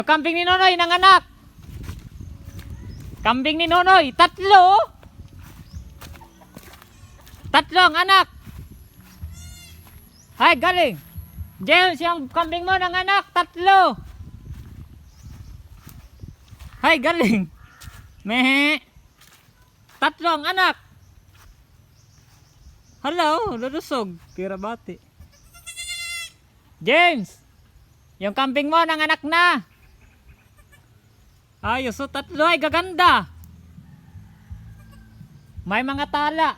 Kambing ni Nonoy nanganak. Kambing ni Nonoy, tatlo. Tatlo ang anak. Ay, galing. James, yung kambing mo nanganak, tatlo. Ay, galing. Mehe. Tatlo ang anak. Hello, lulusog. Tira bati. James, yung kambing mo nanganak na. Ayos, so tatlo ay gaganda. May mga tala.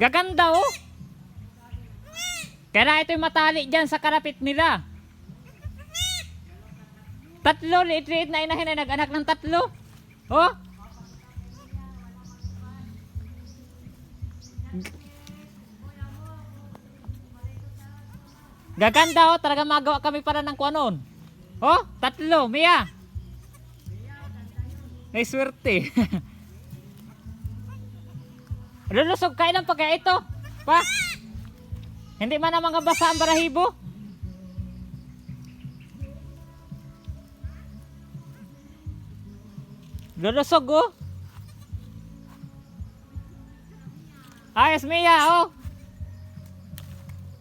Gaganda oh. Kaya ito'y matali dyan sa karapit nila. Tatlo, liit-liit na inahin ay nag-anak ng tatlo. Oh. Gaganda oh, talaga magawa kami para ng kuanon. Oh, tatlo, Mia. May swerte. Lulusog kain ng pagka ito. Pa. Hindi man na mga basa ang barahibo. Lulusog oh. Ayos Mia oh.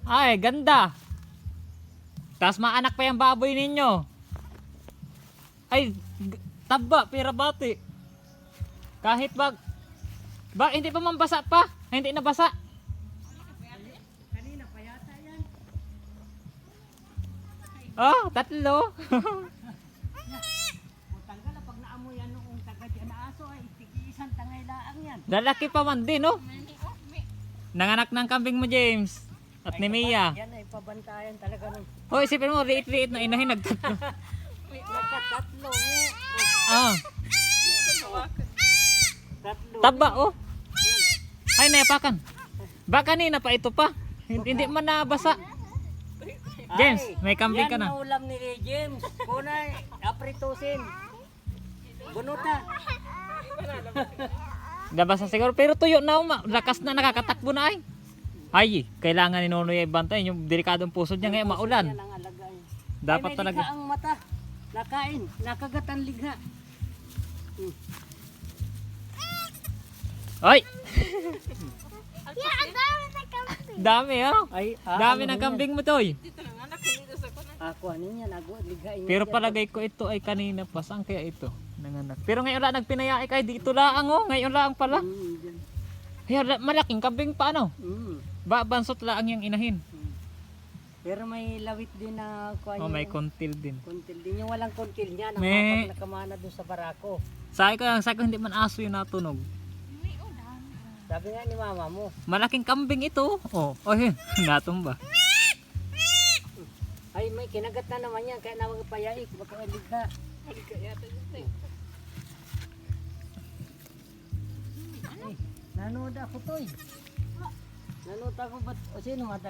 Ay, ganda. Tapos maanak pa yung baboy ninyo. Ay, taba, pira bati. Kahit hindi pa mambasa pa. Hindi na basa. Kanina pa yata yan. Oh, tatlo. Tanggal na pag naamoy yan noong taga dyan na aso ay tigisan tangay laang yan. Lalaki pa man din, oh. Nanganak ng kambing mo, James. At ni Mia. Yan ay pabantayan talaga ng Oh, isipin mo, liit-liit na inahin nagtatlo. nagkatatlo. Ah, Tatlo. taba, oh. Ay, nayapakan. Ba kanina pa ito pa. Hindi man nabasa. James, may kambing ka na. Yan ulam ni James. Kunay, apritusin. Bunuta. Nabasa siguro, pero tuyo na, lakas na nakakatakbo na ay. Ay, kailangan ni Nonoy ay bantayan yung delikadong puso niya ngayon maulan. Yan ang alagay. Dapat Ay, may talaga. ligha ang mata. Nakain. Nakagat ang ligha. Ay, Yeah, ang dami na kambing. dami oh. Ay, Dami ng kambing mo toy. Ako ano niya, ligha. Pero palagay ko ito ay kanina pa. Saan kaya ito? Nanganak. Pero ngayon lang nagpinayai kay dito laang oh. Ngayon lang pala. Ay, malaking kambing pa ano. Bansot lang yung inahin. Pero may lawit din na kuha Oh, may kontil din. kontil din. Yung walang kontil niya, May- nakamana doon sa barako. Sabi ko hindi man aso yung natunog. Sabi nga ni mama mo, Malaking kambing ito. Oh, yun. Natumba. ay may kinagat na naman yan, kaya nawag payaik, baka ligha. Ligha yata yun. Nanood ako to eh. Nanood ako ba't, o sino mata?